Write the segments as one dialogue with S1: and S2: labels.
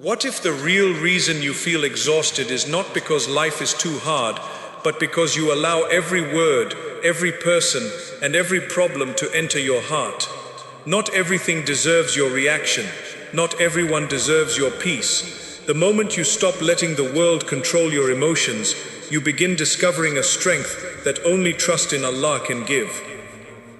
S1: What if the real reason you feel exhausted is not because life is too hard, but because you allow every word, every person, and every problem to enter your heart? Not everything deserves your reaction. Not everyone deserves your peace. The moment you stop letting the world control your emotions, you begin discovering a strength that only trust in Allah can give.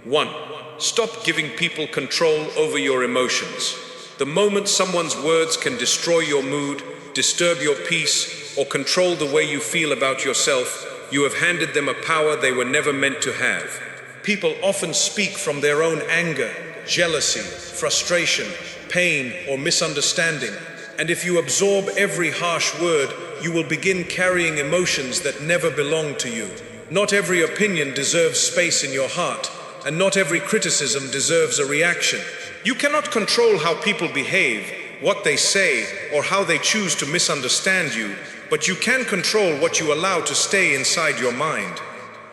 S1: 1. Stop giving people control over your emotions. The moment someone's words can destroy your mood, disturb your peace, or control the way you feel about yourself, you have handed them a power they were never meant to have. People often speak from their own anger, jealousy, frustration, pain, or misunderstanding. And if you absorb every harsh word, you will begin carrying emotions that never belong to you. Not every opinion deserves space in your heart, and not every criticism deserves a reaction. You cannot control how people behave, what they say, or how they choose to misunderstand you, but you can control what you allow to stay inside your mind.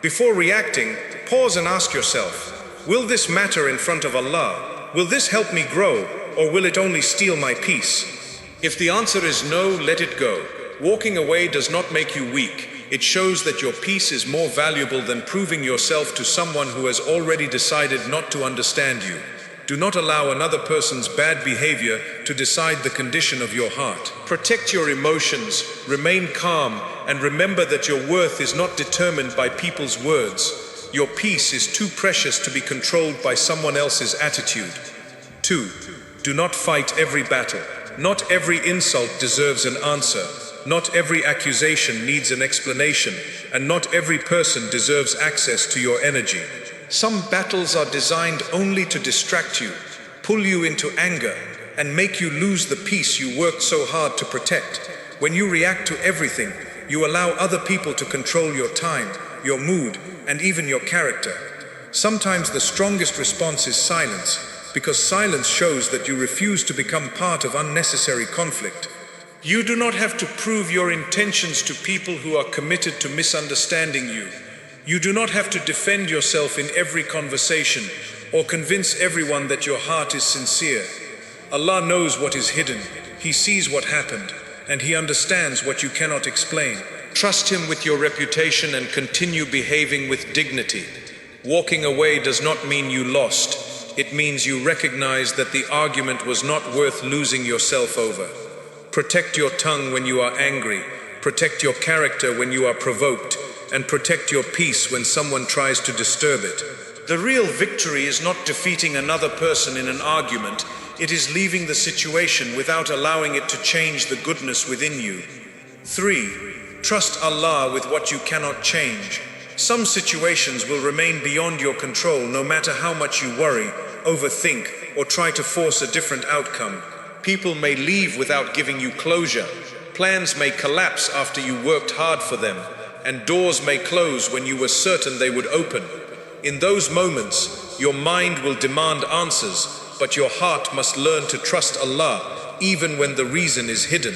S1: Before reacting, pause and ask yourself, will this matter in front of Allah? Will this help me grow, or will it only steal my peace? If the answer is no, let it go. Walking away does not make you weak. It shows that your peace is more valuable than proving yourself to someone who has already decided not to understand you. Do not allow another person's bad behavior to decide the condition of your heart. Protect your emotions, remain calm, and remember that your worth is not determined by people's words. Your peace is too precious to be controlled by someone else's attitude. 2. Do not fight every battle. Not every insult deserves an answer. Not every accusation needs an explanation, and not every person deserves access to your energy. Some battles are designed only to distract you, pull you into anger, and make you lose the peace you worked so hard to protect. When you react to everything, you allow other people to control your time, your mood, and even your character. Sometimes the strongest response is silence, because silence shows that you refuse to become part of unnecessary conflict. You do not have to prove your intentions to people who are committed to misunderstanding you. You do not have to defend yourself in every conversation or convince everyone that your heart is sincere. Allah knows what is hidden, He sees what happened, and He understands what you cannot explain. Trust Him with your reputation and continue behaving with dignity. Walking away does not mean you lost. It means you recognize that the argument was not worth losing yourself over. Protect your tongue when you are angry, protect your character when you are provoked, and protect your peace when someone tries to disturb it. The real victory is not defeating another person in an argument, it is leaving the situation without allowing it to change the goodness within you. 3. Trust Allah with what you cannot change. Some situations will remain beyond your control no matter how much you worry, overthink, or try to force a different outcome. People may leave without giving you closure. Plans may collapse after you worked hard for them, and doors may close when you were certain they would open. In those moments, your mind will demand answers, but your heart must learn to trust Allah, even when the reason is hidden.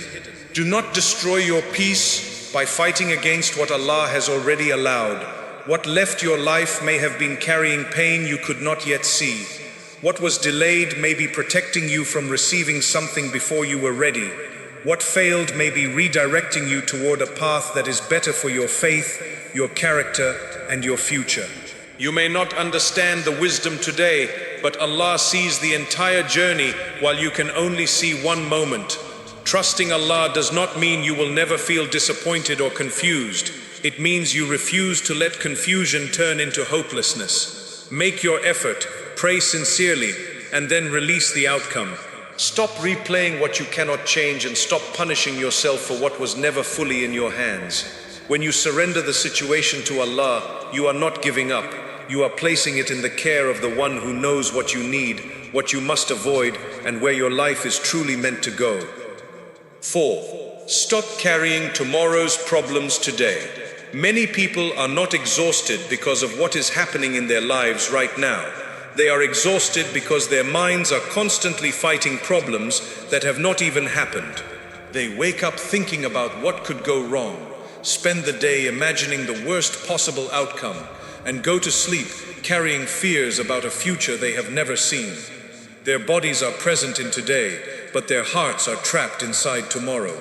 S1: Do not destroy your peace by fighting against what Allah has already allowed. What left your life may have been carrying pain you could not yet see. What was delayed may be protecting you from receiving something before you were ready. What failed may be redirecting you toward a path that is better for your faith, your character, and your future. You may not understand the wisdom today, but Allah sees the entire journey while you can only see one moment. Trusting Allah does not mean you will never feel disappointed or confused. It means you refuse to let confusion turn into hopelessness. Make your effort, pray sincerely, and then release the outcome. Stop replaying what you cannot change and stop punishing yourself for what was never fully in your hands. When you surrender the situation to Allah, you are not giving up. You are placing it in the care of the one who knows what you need, what you must avoid, and where your life is truly meant to go. 4. Stop carrying tomorrow's problems today. Many people are not exhausted because of what is happening in their lives right now. They are exhausted because their minds are constantly fighting problems that have not even happened. They wake up thinking about what could go wrong, spend the day imagining the worst possible outcome, and go to sleep carrying fears about a future they have never seen. Their bodies are present in today, but their hearts are trapped inside tomorrow.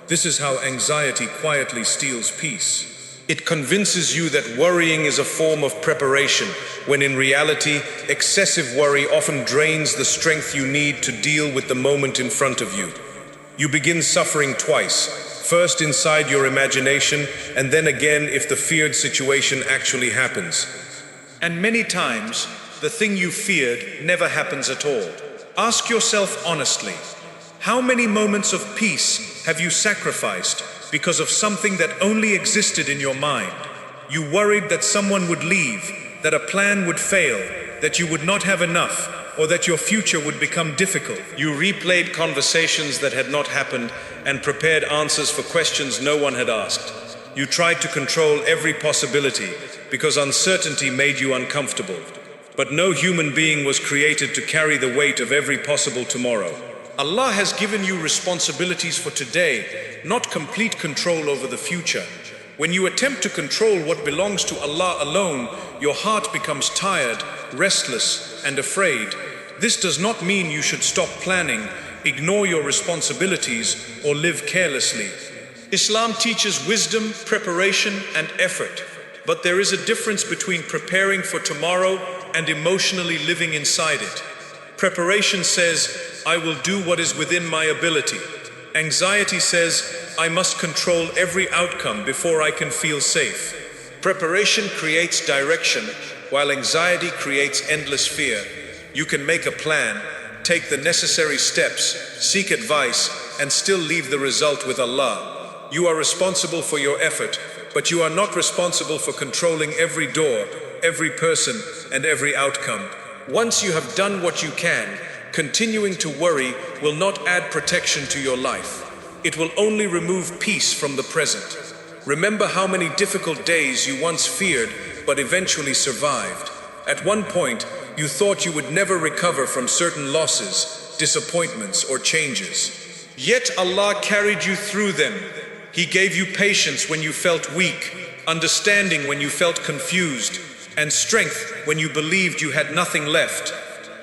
S1: This is how anxiety quietly steals peace. It convinces you that worrying is a form of preparation, when in reality, excessive worry often drains the strength you need to deal with the moment in front of you. You begin suffering twice, first inside your imagination, and then again if the feared situation actually happens. And many times, the thing you feared never happens at all. Ask yourself honestly, how many moments of peace have you sacrificed because of something that only existed in your mind? You worried that someone would leave, that a plan would fail, that you would not have enough, or that your future would become difficult. You replayed conversations that had not happened and prepared answers for questions no one had asked. You tried to control every possibility because uncertainty made you uncomfortable. But no human being was created to carry the weight of every possible tomorrow. Allah has given you responsibilities for today, not complete control over the future. When you attempt to control what belongs to Allah alone, your heart becomes tired, restless, and afraid. This does not mean you should stop planning, ignore your responsibilities, or live carelessly. Islam teaches wisdom, preparation, and effort. But there is a difference between preparing for tomorrow and emotionally living inside it. Preparation says, I will do what is within my ability. Anxiety says, I must control every outcome before I can feel safe. Preparation creates direction, while anxiety creates endless fear. You can make a plan, take the necessary steps, seek advice, and still leave the result with Allah. You are responsible for your effort, but you are not responsible for controlling every door, every person, and every outcome. Once you have done what you can, continuing to worry will not add protection to your life. It will only remove peace from the present. Remember how many difficult days you once feared, but eventually survived. At one point, you thought you would never recover from certain losses, disappointments, or changes. Yet Allah carried you through them. He gave you patience when you felt weak, understanding when you felt confused, and strength when you believed you had nothing left.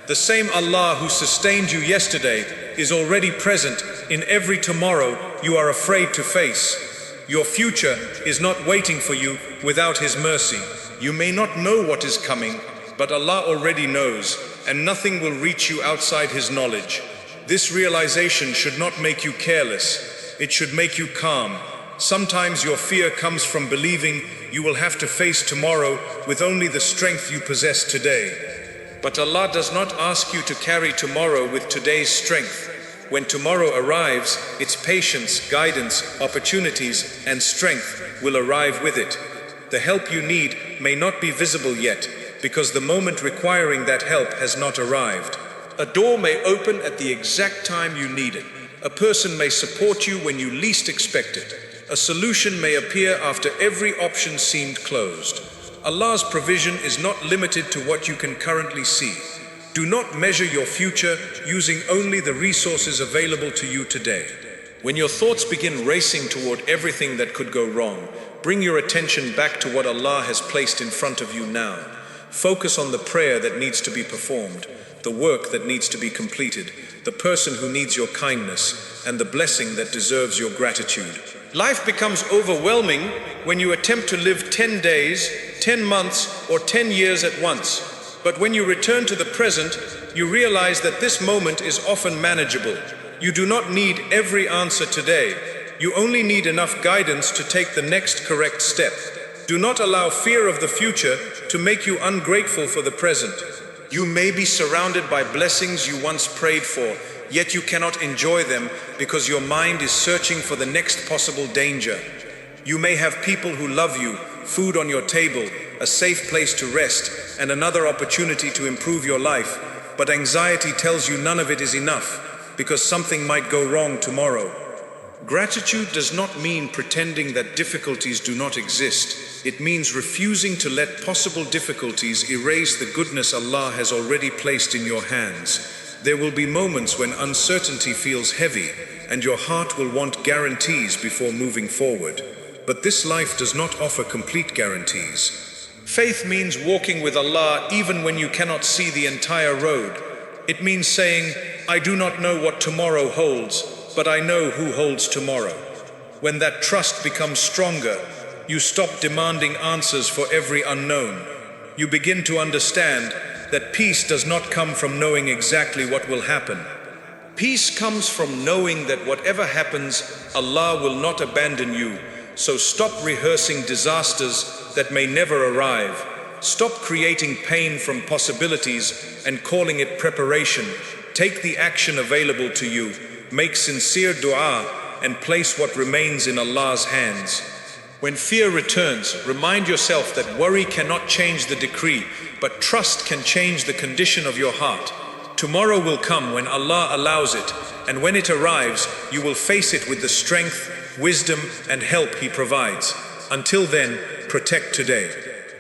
S1: The same Allah who sustained you yesterday is already present in every tomorrow you are afraid to face. Your future is not waiting for you without His mercy. You may not know what is coming, but Allah already knows, and nothing will reach you outside His knowledge. This realization should not make you careless. It should make you calm. Sometimes your fear comes from believing you will have to face tomorrow with only the strength you possess today. But Allah does not ask you to carry tomorrow with today's strength. When tomorrow arrives, its patience, guidance, opportunities, and strength will arrive with it. The help you need may not be visible yet, because the moment requiring that help has not arrived. A door may open at the exact time you need it. A person may support you when you least expect it. A solution may appear after every option seemed closed. Allah's provision is not limited to what you can currently see. Do not measure your future using only the resources available to you today. When your thoughts begin racing toward everything that could go wrong, bring your attention back to what Allah has placed in front of you now. Focus on the prayer that needs to be performed, the work that needs to be completed, the person who needs your kindness, and the blessing that deserves your gratitude. Life becomes overwhelming when you attempt to live 10 days, 10 months, or 10 years at once. But when you return to the present, you realize that this moment is often manageable. You do not need every answer today. You only need enough guidance to take the next correct step. Do not allow fear of the future to make you ungrateful for the present. You may be surrounded by blessings you once prayed for, yet you cannot enjoy them because your mind is searching for the next possible danger. You may have people who love you, food on your table, a safe place to rest, and another opportunity to improve your life, but anxiety tells you none of it is enough because something might go wrong tomorrow. Gratitude does not mean pretending that difficulties do not exist. It means refusing to let possible difficulties erase the goodness Allah has already placed in your hands. There will be moments when uncertainty feels heavy and your heart will want guarantees before moving forward. But this life does not offer complete guarantees. Faith means walking with Allah even when you cannot see the entire road. It means saying, I do not know what tomorrow holds, but I know who holds tomorrow. When that trust becomes stronger, you stop demanding answers for every unknown. You begin to understand that peace does not come from knowing exactly what will happen. Peace comes from knowing that whatever happens, Allah will not abandon you. So stop rehearsing disasters that may never arrive. Stop creating pain from possibilities and calling it preparation. Take the action available to you. Make sincere dua and place what remains in Allah's hands. When fear returns, remind yourself that worry cannot change the decree, but trust can change the condition of your heart. Tomorrow will come when Allah allows it, and when it arrives, you will face it with the strength, wisdom, and help He provides. Until then, protect today.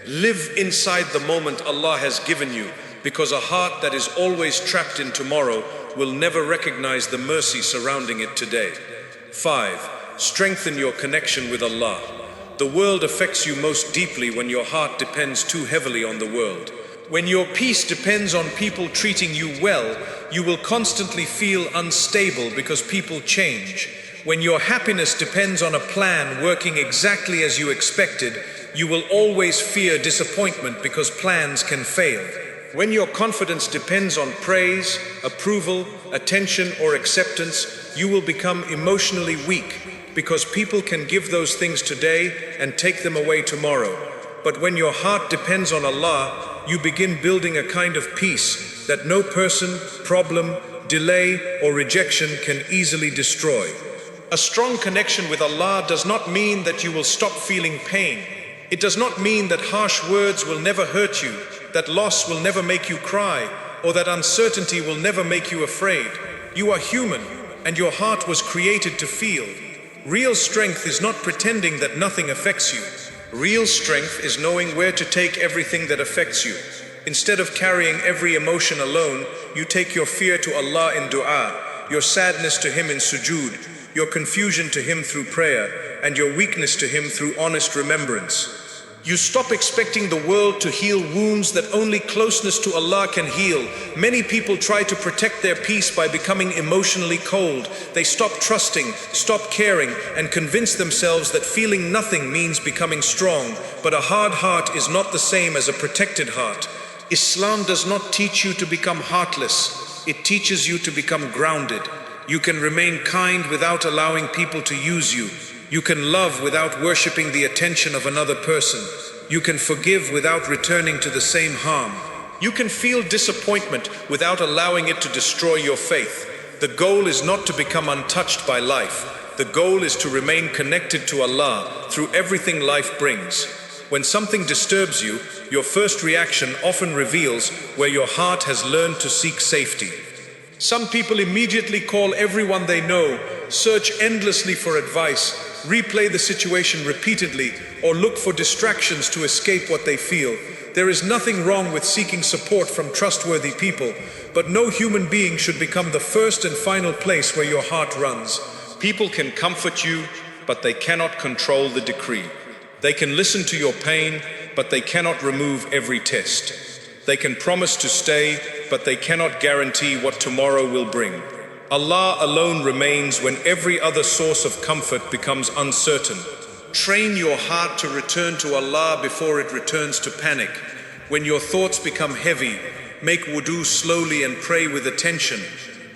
S1: Live inside the moment Allah has given you, because a heart that is always trapped in tomorrow will never recognize the mercy surrounding it today. 5. Strengthen your connection with Allah. The world affects you most deeply when your heart depends too heavily on the world. When your peace depends on people treating you well, you will constantly feel unstable because people change. When your happiness depends on a plan working exactly as you expected, you will always fear disappointment because plans can fail. When your confidence depends on praise, approval, attention, or acceptance, you will become emotionally weak because people can give those things today and take them away tomorrow. But when your heart depends on Allah, you begin building a kind of peace that no person, problem, delay, or rejection can easily destroy. A strong connection with Allah does not mean that you will stop feeling pain. It does not mean that harsh words will never hurt you, that loss will never make you cry, or that uncertainty will never make you afraid. You are human, and your heart was created to feel. Real strength is not pretending that nothing affects you. Real strength is knowing where to take everything that affects you. Instead of carrying every emotion alone, you take your fear to Allah in dua, your sadness to Him in sujood, your confusion to Him through prayer, and your weakness to Him through honest remembrance. You stop expecting the world to heal wounds that only closeness to Allah can heal. Many people try to protect their peace by becoming emotionally cold. They stop trusting, stop caring, and convince themselves that feeling nothing means becoming strong. But a hard heart is not the same as a protected heart. Islam does not teach you to become heartless. It teaches you to become grounded. You can remain kind without allowing people to use you. You can love without worshipping the attention of another person. You can forgive without returning to the same harm. You can feel disappointment without allowing it to destroy your faith. The goal is not to become untouched by life. The goal is to remain connected to Allah through everything life brings. When something disturbs you, your first reaction often reveals where your heart has learned to seek safety. Some people immediately call everyone they know, search endlessly for advice, replay the situation repeatedly, or look for distractions to escape what they feel. There is nothing wrong with seeking support from trustworthy people, but no human being should become the first and final place where your heart runs. People can comfort you, but they cannot control the decree. They can listen to your pain, but they cannot remove every test. They can promise to stay, but they cannot guarantee what tomorrow will bring. Allah alone remains when every other source of comfort becomes uncertain. Train your heart to return to Allah before it returns to panic. When your thoughts become heavy, make wudu slowly and pray with attention.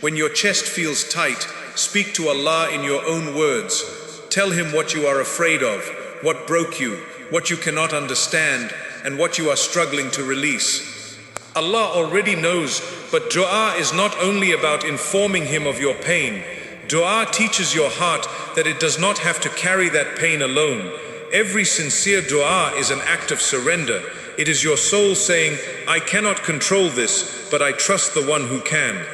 S1: When your chest feels tight, speak to Allah in your own words. Tell Him what you are afraid of, what broke you, what you cannot understand, and what you are struggling to release. Allah already knows, but dua is not only about informing Him of your pain. Dua teaches your heart that it does not have to carry that pain alone. Every sincere dua is an act of surrender. It is your soul saying, I cannot control this, but I trust the one who can.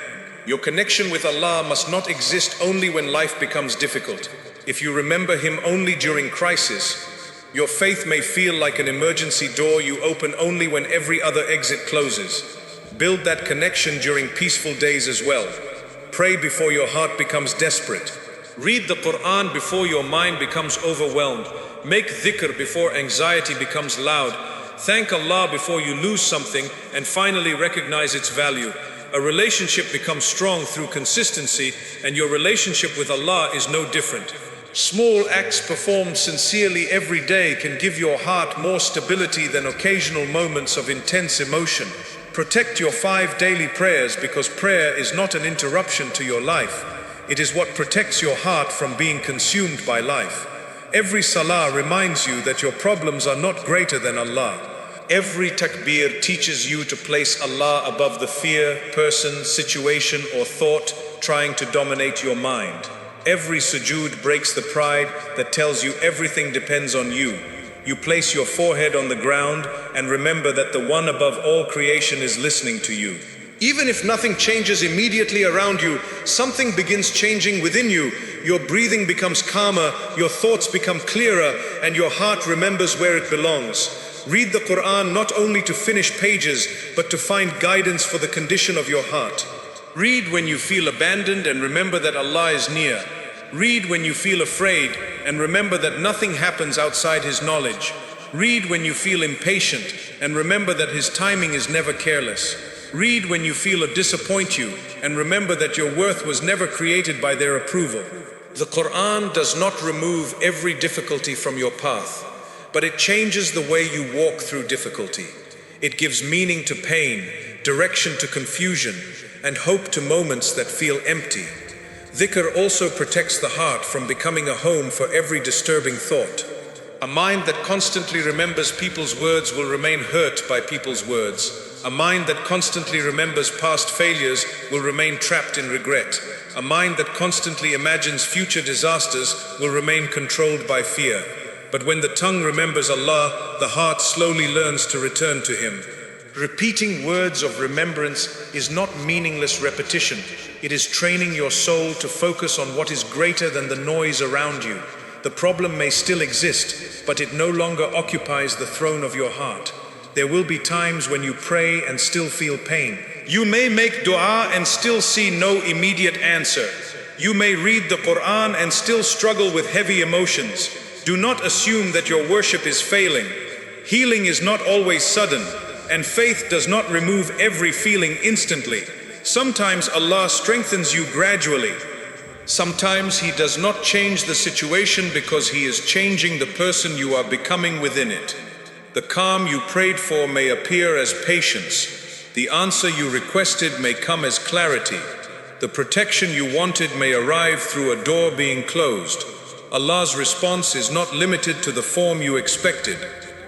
S1: Your connection with Allah must not exist only when life becomes difficult. If you remember Him only during crisis, your faith may feel like an emergency door you open only when every other exit closes. Build that connection during peaceful days as well. Pray before your heart becomes desperate. Read the Quran before your mind becomes overwhelmed. Make dhikr before anxiety becomes loud. Thank Allah before you lose something and finally recognize its value. A relationship becomes strong through consistency, and your relationship with Allah is no different. Small acts performed sincerely every day can give your heart more stability than occasional moments of intense emotion. Protect your 5 daily prayers, because prayer is not an interruption to your life. It is what protects your heart from being consumed by life. Every salah reminds you that your problems are not greater than Allah. Every takbir teaches you to place Allah above the fear, person, situation, or thought trying to dominate your mind. Every sujood breaks the pride that tells you everything depends on you. You place your forehead on the ground and remember that the one above all creation is listening to you. Even if nothing changes immediately around you, something begins changing within you. Your breathing becomes calmer, your thoughts become clearer, and your heart remembers where it belongs. Read the Quran not only to finish pages, but to find guidance for the condition of your heart. Read when you feel abandoned and remember that Allah is near. Read when you feel afraid and remember that nothing happens outside His knowledge. Read when you feel impatient and remember that His timing is never careless. Read when you feel a disappoint you and remember that your worth was never created by their approval. The Quran does not remove every difficulty from your path, but it changes the way you walk through difficulty. It gives meaning to pain, direction to confusion, and hope to moments that feel empty. Dhikr also protects the heart from becoming a home for every disturbing thought. A mind that constantly remembers people's words will remain hurt by people's words. A mind that constantly remembers past failures will remain trapped in regret. A mind that constantly imagines future disasters will remain controlled by fear. But when the tongue remembers Allah, the heart slowly learns to return to Him. Repeating words of remembrance is not meaningless repetition. It is training your soul to focus on what is greater than the noise around you. The problem may still exist, but it no longer occupies the throne of your heart. There will be times when you pray and still feel pain. You may make dua and still see no immediate answer. You may read the Quran and still struggle with heavy emotions. Do not assume that your worship is failing. Healing is not always sudden, and faith does not remove every feeling instantly. Sometimes Allah strengthens you gradually. Sometimes He does not change the situation because He is changing the person you are becoming within it. The calm you prayed for may appear as patience. The answer you requested may come as clarity. The protection you wanted may arrive through a door being closed. Allah's response is not limited to the form you expected.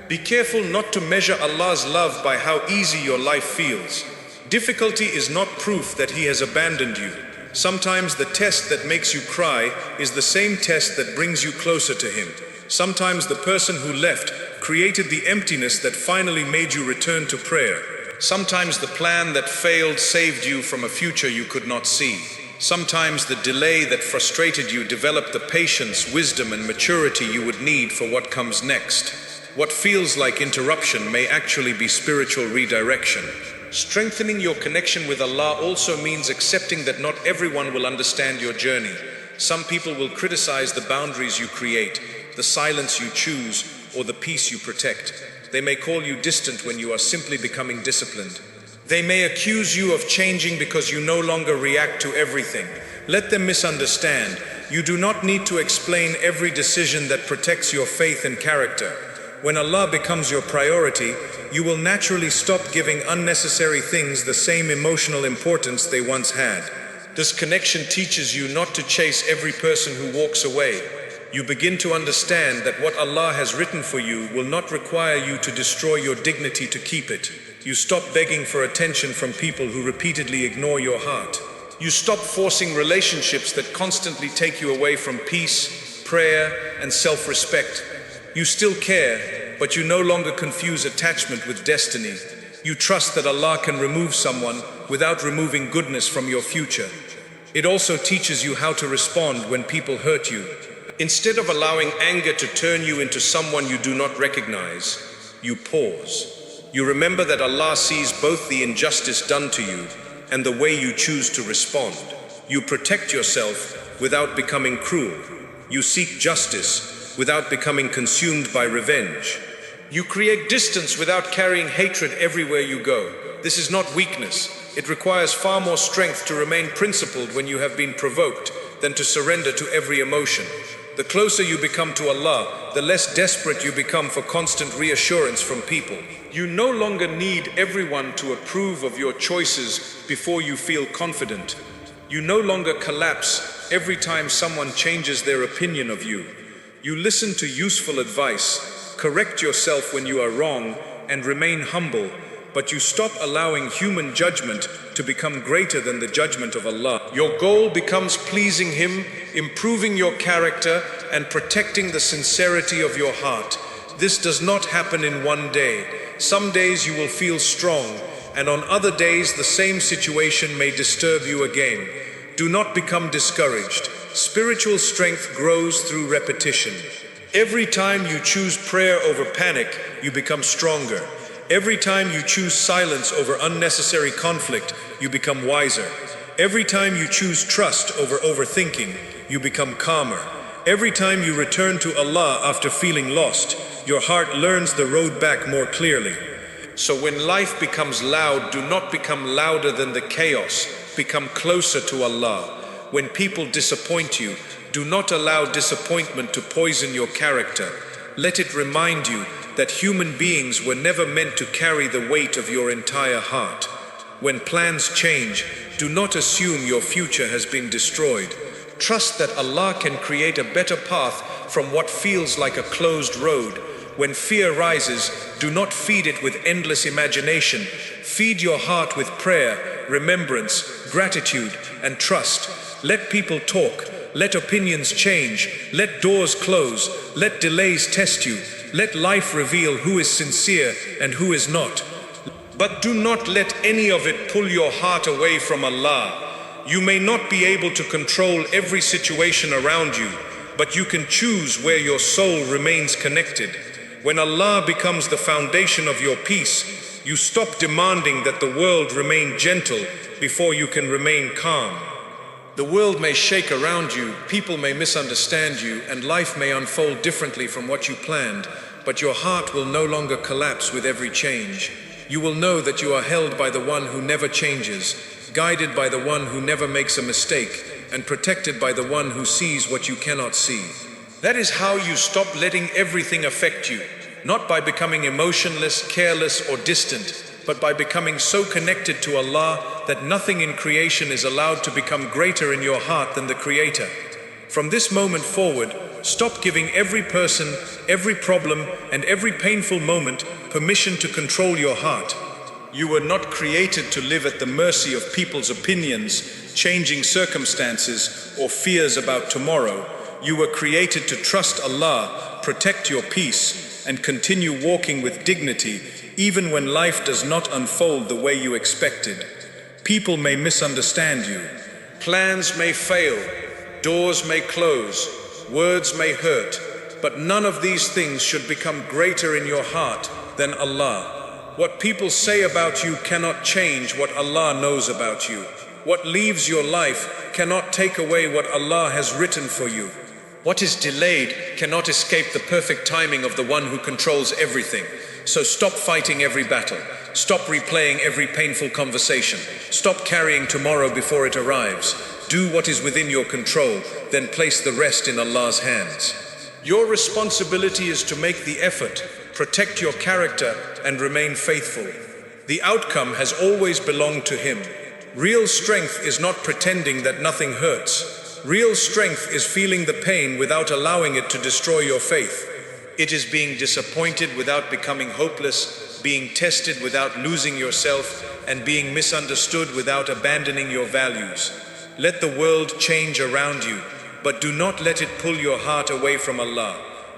S1: Be careful not to measure Allah's love by how easy your life feels. Difficulty is not proof that He has abandoned you. Sometimes the test that makes you cry is the same test that brings you closer to Him. Sometimes the person who left created the emptiness that finally made you return to prayer. Sometimes the plan that failed saved you from a future you could not see. Sometimes the delay that frustrated you developed the patience, wisdom, and maturity you would need for what comes next. What feels like interruption may actually be spiritual redirection. Strengthening your connection with Allah also means accepting that not everyone will understand your journey. Some people will criticize the boundaries you create, the silence you choose, or the peace you protect. They may call you distant when you are simply becoming disciplined. They may accuse you of changing because you no longer react to everything. Let them misunderstand. You do not need to explain every decision that protects your faith and character. When Allah becomes your priority, you will naturally stop giving unnecessary things the same emotional importance they once had. This connection teaches you not to chase every person who walks away. You begin to understand that what Allah has written for you will not require you to destroy your dignity to keep it. You stop begging for attention from people who repeatedly ignore your heart. You stop forcing relationships that constantly take you away from peace, prayer, and self-respect. You still care, but you no longer confuse attachment with destiny. You trust that Allah can remove someone without removing goodness from your future. It also teaches you how to respond when people hurt you. Instead of allowing anger to turn you into someone you do not recognize, you pause. You remember that Allah sees both the injustice done to you and the way you choose to respond. You protect yourself without becoming cruel. You seek justice without becoming consumed by revenge. You create distance without carrying hatred everywhere you go. This is not weakness, It requires far more strength to remain principled when you have been provoked than to surrender to every emotion. The closer you become to Allah, the less desperate you become for constant reassurance from people. You no longer need everyone to approve of your choices before you feel confident. You no longer collapse every time someone changes their opinion of you. You listen to useful advice, correct yourself when you are wrong, and remain humble, but you stop allowing human judgment to become greater than the judgment of Allah. Your goal becomes pleasing Him, improving your character, and protecting the sincerity of your heart. This does not happen in one day. Some days you will feel strong, and on other days the same situation may disturb you again. Do not become discouraged. Spiritual strength grows through repetition. Every time you choose prayer over panic, you become stronger. Every time you choose silence over unnecessary conflict, you become wiser. Every time you choose trust over overthinking, you become calmer. Every time you return to Allah after feeling lost, your heart learns the road back more clearly. So when life becomes loud, do not become louder than the chaos. Become closer to Allah. When people disappoint you, do not allow disappointment to poison your character. Let it remind you that human beings were never meant to carry the weight of your entire heart. When plans change, do not assume your future has been destroyed. Trust that Allah can create a better path from what feels like a closed road. When fear rises, do not feed it with endless imagination. Feed your heart with prayer, remembrance, gratitude, and trust. Let people talk. Let opinions change. Let doors close. Let delays test you. Let life reveal who is sincere and who is not. But do not let any of it pull your heart away from Allah. You may not be able to control every situation around you, but you can choose where your soul remains connected. When Allah becomes the foundation of your peace, you stop demanding that the world remain gentle before you can remain calm. The world may shake around you, people may misunderstand you, and life may unfold differently from what you planned, but your heart will no longer collapse with every change. You will know that you are held by the one who never changes, guided by the one who never makes a mistake, and protected by the one who sees what you cannot see. That is how you stop letting everything affect you, not by becoming emotionless, careless, or distant, but by becoming so connected to Allah that nothing in creation is allowed to become greater in your heart than the Creator. From this moment forward, stop giving every person, every problem, and every painful moment permission to control your heart. You were not created to live at the mercy of people's opinions, changing circumstances, or fears about tomorrow. You were created to trust Allah, protect your peace, and continue walking with dignity, even when life does not unfold the way you expected. People may misunderstand you. Plans may fail. Doors may close. Words may hurt. But none of these things should become greater in your heart than Allah. What people say about you cannot change what Allah knows about you. What leaves your life cannot take away what Allah has written for you. What is delayed cannot escape the perfect timing of the one who controls everything. So stop fighting every battle. Stop replaying every painful conversation. Stop carrying tomorrow before it arrives. Do what is within your control, then place the rest in Allah's hands. Your responsibility is to make the effort, protect your character, and remain faithful. The outcome has always belonged to Him. Real strength is not pretending that nothing hurts. Real strength is feeling the pain without allowing it to destroy your faith. It is being disappointed without becoming hopeless, being tested without losing yourself, and being misunderstood without abandoning your values. Let the world change around you, but do not let it pull your heart away from Allah.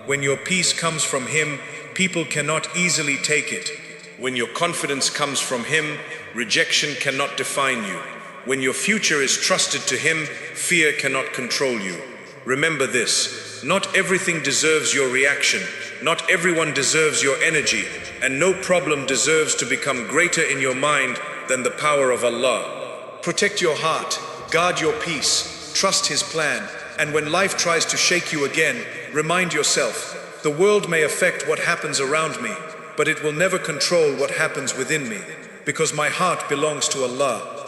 S1: When your peace comes from Him, people cannot easily take it. When your confidence comes from Him, rejection cannot define you. When your future is trusted to Him, fear cannot control you. Remember this, not everything deserves your reaction, not everyone deserves your energy, and no problem deserves to become greater in your mind than the power of Allah. Protect your heart, guard your peace, trust His plan, and when life tries to shake you again, remind yourself, the world may affect what happens around me, but it will never control what happens within me. because my heart belongs to Allah.